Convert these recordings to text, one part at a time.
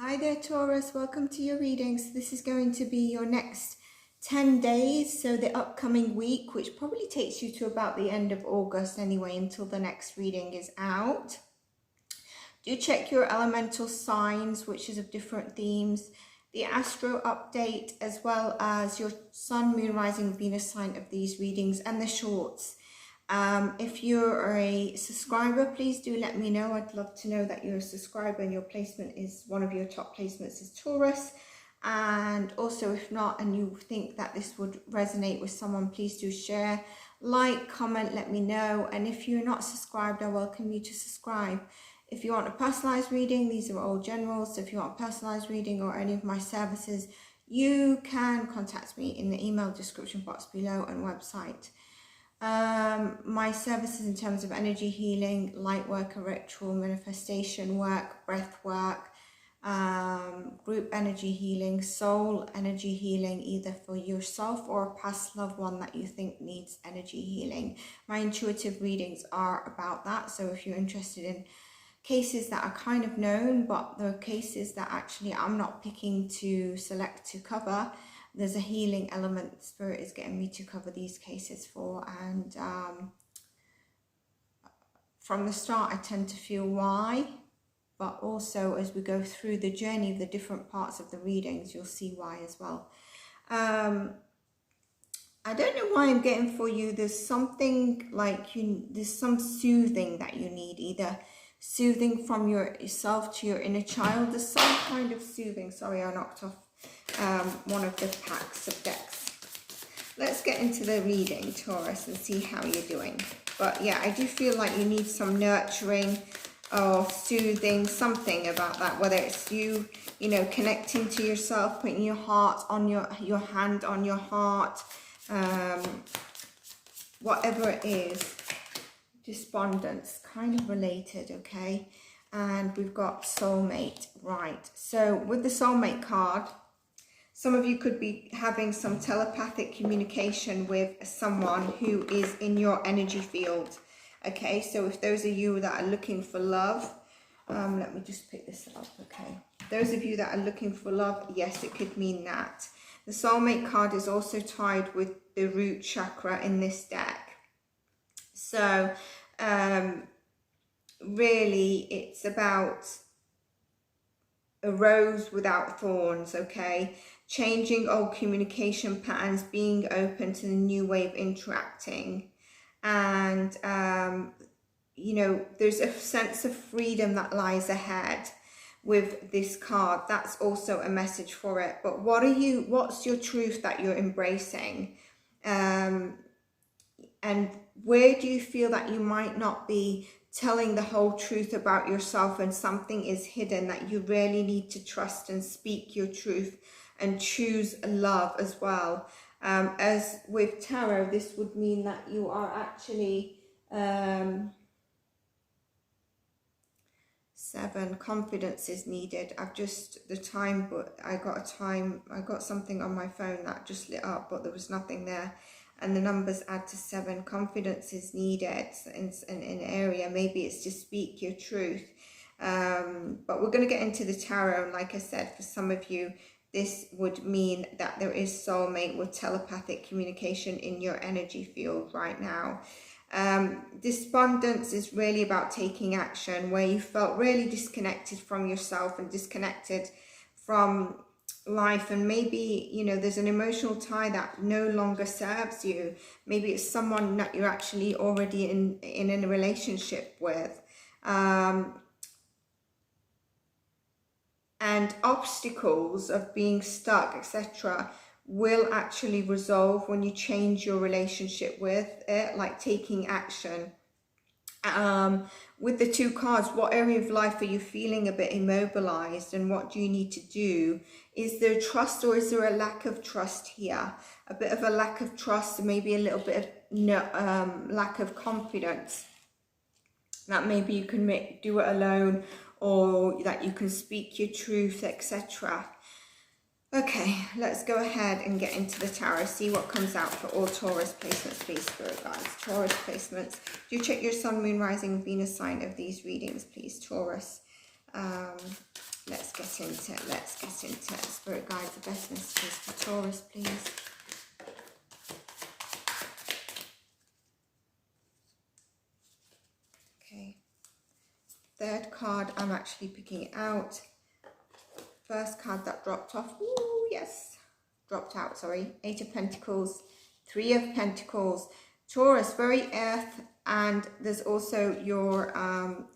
Hi there, Taurus. Welcome to your readings. This is going to be your next 10 days, so the upcoming week, which probably takes you to about the end of August anyway, until the next reading is out. Do check your elemental signs, which is of different themes, the astro update, as well as your sun, moon, rising, Venus sign of these readings, and the shorts. If you're a subscriber, please do let me know. I'd love to know that you're a subscriber and your placement is one of your top placements is Taurus. And also, if not, and you think that this would resonate with someone, please do share, like, comment, let me know. And if you're not subscribed, I welcome you to subscribe. If you want a personalized reading, these are all general. So if you want a personalized reading or any of my services, you can contact me in the email description box below and website. My services in terms of energy healing, light work, ritual manifestation work, breath work, group energy healing, soul energy healing, either for yourself or a past loved one that you think needs energy healing. My intuitive readings are about that. So if you're interested in cases that are kind of known, but the cases that actually I'm not picking to select to cover, there's a healing element Spirit is getting me to cover these cases for. And from the start I tend to feel why, but also as we go through the journey of the different parts of the readings, you'll see why as well. I don't know why I'm getting for you, there's something like there's some soothing that you need, either soothing from yourself to your inner child. There's some kind of soothing. Sorry, I knocked off one of the packs of decks. Let's get into the reading, Taurus, and see how you're doing. But yeah, I do feel like you need some nurturing or soothing, something about that, whether it's you know, connecting to yourself, putting your heart on your hand on your heart, whatever it is. Despondence, kind of related, okay? And we've got soulmate, right? So with the soulmate card, some of you could be having some telepathic communication with someone who is in your energy field, okay? So if those of you that are looking for love, let me just pick this up, okay? Those of you that are looking for love, yes, it could mean that. The soulmate card is also tied with the root chakra in this deck. So really it's about a rose without thorns, okay? Changing old communication patterns, being open to the new way of interacting. And you know, there's a sense of freedom that lies ahead with this card. That's also a message for it. But what's your truth that you're embracing? And where do you feel that you might not be telling the whole truth about yourself, and something is hidden that you really need to trust and speak your truth and choose love as well? As with tarot, this would mean that you are actually 7, confidence is needed. I've just the time, but I got something on my phone that just lit up, but there was nothing there. And the numbers add to 7. Confidence is needed in an area. Maybe it's to speak your truth. But we're going to get into the tarot. And like I said, for some of you, this would mean that there is soulmate with telepathic communication in your energy field right now. Despondence is really about taking action, where you felt really disconnected from yourself and disconnected from life, and maybe, you know, there's an emotional tie that no longer serves you. Maybe it's someone that you're actually already in a relationship with, and obstacles of being stuck, etc., will actually resolve when you change your relationship with it, like taking action. With the 2 cards, what area of life are you feeling a bit immobilized, and what do you need to do? Is there trust, or is there a lack of trust here? A bit of a lack of trust, maybe a little bit of lack of confidence, that maybe you can do it alone, or that you can speak your truth, etc. Okay, let's go ahead and get into the tarot, see what comes out for all Taurus placements, please, Spirit guides. Taurus placements. Do check your sun, moon, rising, Venus sign of these readings, please, Taurus. Let's get into it. Let's get into it. Spirit guides, the best messages for Taurus, please. Okay. Third card, I'm actually picking it out. First card that dropped off. Ooh, yes. Dropped out, sorry. 8 of Pentacles, 3 of Pentacles. Taurus, very earth, and there's also your, and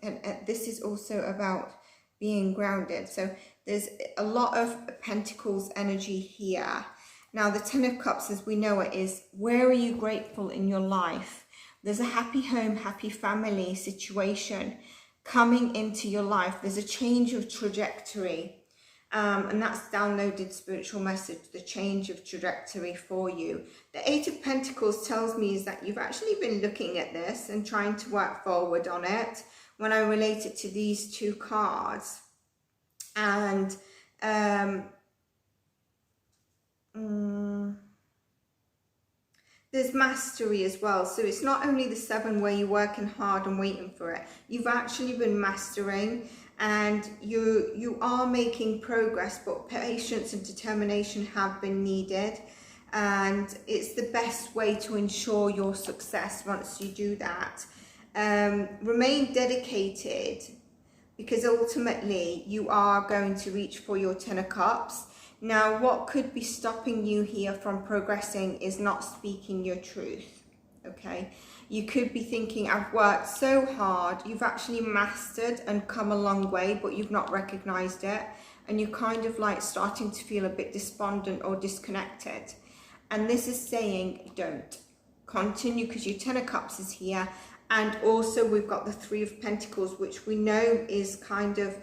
this is also about being grounded. So there's a lot of Pentacles energy here. Now the 10 of Cups, as we know it, is where are you grateful in your life? There's a happy home, happy family situation coming into your life. There's a change of trajectory. And that's downloaded spiritual message, the change of trajectory for you. The 8 of Pentacles tells me is that you've actually been looking at this and trying to work forward on it. When I relate it to these two cards, and there's mastery as well. So it's not only the 7 where you're working hard and waiting for it. You've actually been mastering, and you are making progress, but patience and determination have been needed. And it's the best way to ensure your success once you do that. Remain dedicated, because ultimately you are going to reach for your 10 of Cups. Now, what could be stopping you here from progressing is not speaking your truth, okay? You could be thinking, I've worked so hard. You've actually mastered and come a long way, but you've not recognized it. And you're kind of like starting to feel a bit despondent or disconnected. And this is saying, don't. Continue, because your 10 of Cups is here. And also we've got the 3 of Pentacles, which we know is kind of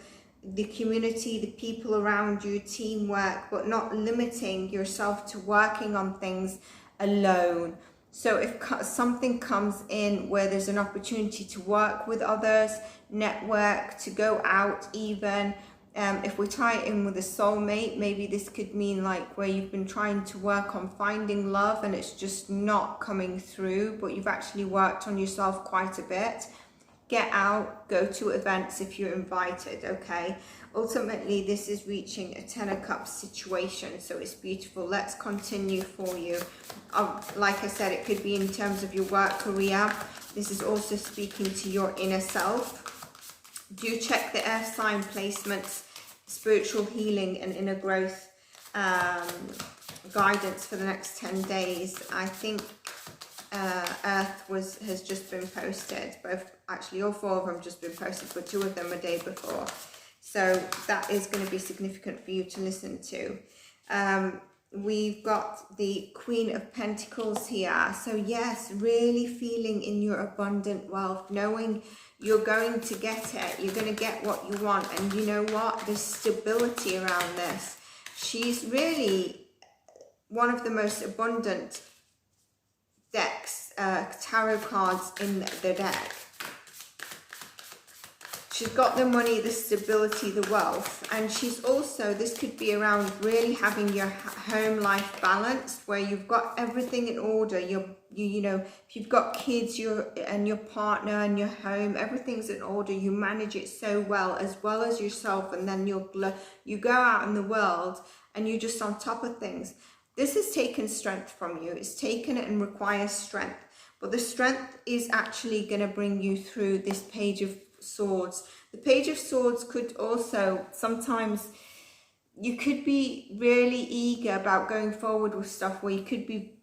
the community, the people around you, teamwork, but not limiting yourself to working on things alone. So if something comes in where there's an opportunity to work with others, network, to go out even, if we tie it in with a soulmate, maybe this could mean like where you've been trying to work on finding love and it's just not coming through, but you've actually worked on yourself quite a bit. Get out, go to events if you're invited, okay? Ultimately, this is reaching a 10 of Cups situation, so it's beautiful. Let's continue for you. Like I said, it could be in terms of your work career. This is also speaking to your inner self. Do check the earth sign placements, spiritual healing and inner growth guidance for the next 10 days. I think Earth has just been posted. Both, actually all 4 of them just been posted, but 2 of them a day before. So that is going to be significant for you to listen to. We've got the Queen of Pentacles here. So yes, really feeling in your abundant wealth, knowing you're going to get it. You're going to get what you want. And you know what? There's stability around this. She's really one of the most abundant decks, tarot cards in the deck. She's got the money, the stability, the wealth, and she's also, this could be around really having your home life balanced, where you've got everything in order. You know, if you've got kids, and your partner and your home, everything's in order. You manage it so well as yourself, and then you go out in the world and you're just on top of things. This has taken strength from you. It's taken it and requires strength. But the strength is actually going to bring you through this Page of Swords. The Page of Swords could also, sometimes you could be really eager about going forward with stuff where you could be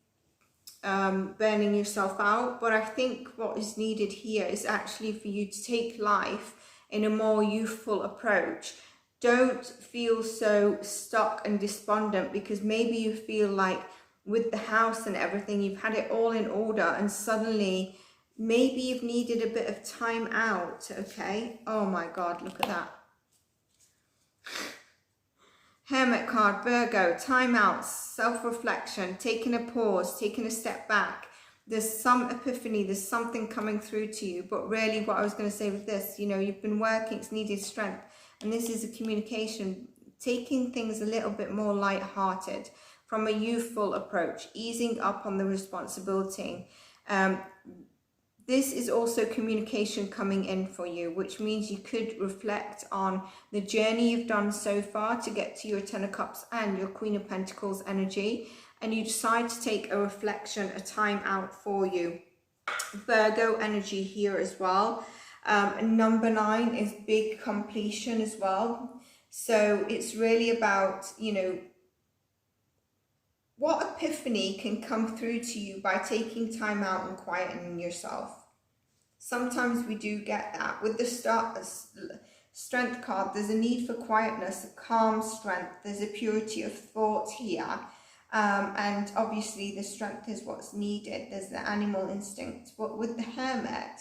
burning yourself out. But I think what is needed here is actually for you to take life in a more youthful approach. Don't feel so stuck and despondent, because maybe you feel like with the house and everything, you've had it all in order, and suddenly maybe you've needed a bit of time out, okay? Oh my God, look at that. Hermit card, Virgo, time out, self-reflection, taking a pause, taking a step back. There's some epiphany, there's something coming through to you. But really what I was going to say with this, you know, you've been working, it's needed strength. And this is a communication, taking things a little bit more light-hearted from a youthful approach, easing up on the responsibility. this is also communication coming in for you, which means you could reflect on the journey you've done so far to get to your Ten of Cups and your Queen of Pentacles energy, and you decide to take a reflection, a time out for you. Virgo energy here as well. Number 9 is big completion as well. So it's really about, you know, what epiphany can come through to you by taking time out and quietening yourself. Sometimes we do get that. With the strength card, there's a need for quietness, a calm strength. There's a purity of thought here. And obviously the strength is what's needed. There's the animal instinct. But with the Hermit,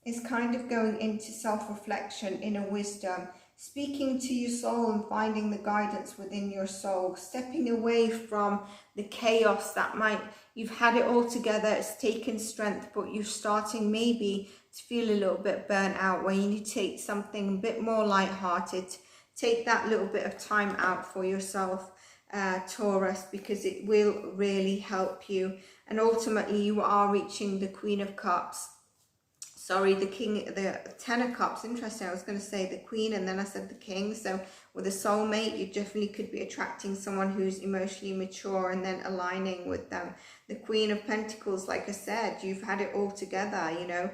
it's kind of going into self-reflection, inner wisdom, speaking to your soul and finding the guidance within your soul, stepping away from the chaos that you've had it all together, it's taken strength, but you're starting maybe to feel a little bit burnt out, where you need to take something a bit more lighthearted, take that little bit of time out for yourself, Taurus, because it will really help you. And ultimately you are reaching the Queen of Cups. Sorry, the Ten of Cups. Interesting, I was going to say the Queen and then I said the King. So with a soulmate, you definitely could be attracting someone who's emotionally mature and then aligning with them. The Queen of Pentacles, like I said, you've had it all together, you know.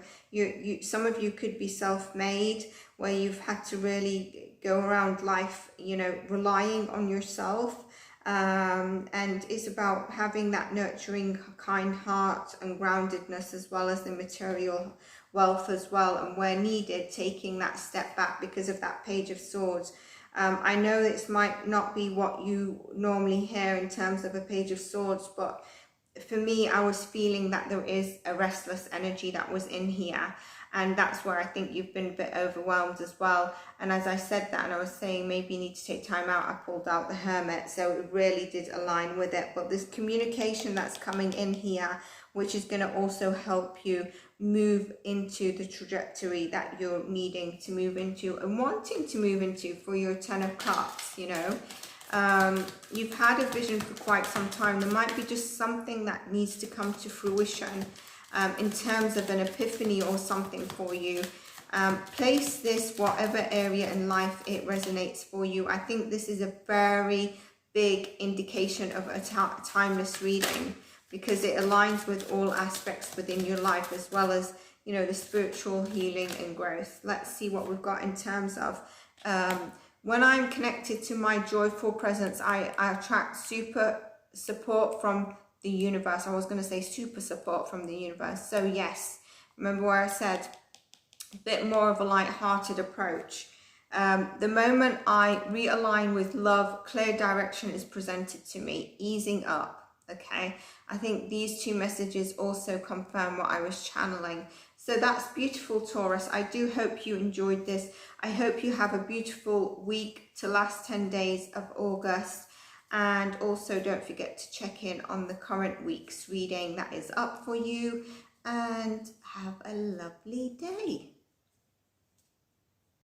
Some of you could be self-made, where you've had to really go around life, you know, relying on yourself. And it's about having that nurturing, kind heart and groundedness, as well as the material wealth as well, and where needed, taking that step back because of that Page of Swords. I know this might not be what you normally hear in terms of a Page of Swords, but for me, I was feeling that there is a restless energy that was in here. And that's where I think you've been a bit overwhelmed as well. And as I said that, and I was saying maybe you need to take time out, I pulled out the Hermit. So it really did align with it. But there's communication that's coming in here, which is going to also help you move into the trajectory that you're needing to move into and wanting to move into for your Ten of Cups, you know. You've had a vision for quite some time. There might be just something that needs to come to fruition in terms of an epiphany or something for you. Place this whatever area in life it resonates for you. I think this is a very big indication of a timeless reading, because it aligns with all aspects within your life, as well as, you know, the spiritual healing and growth. Let's see what we've got in terms of when I'm connected to my joyful presence, I attract super support from the universe. I was going to say super support from the universe. So yes, remember where I said a bit more of a light-hearted approach. The moment I realign with love, clear direction is presented to me, easing up. Okay, I think these two messages also confirm what I was channeling. So that's beautiful, Taurus. I do hope you enjoyed this. I hope you have a beautiful week to last 10 days of August. And also don't forget to check in on the current week's reading that is up for you. And have a lovely day.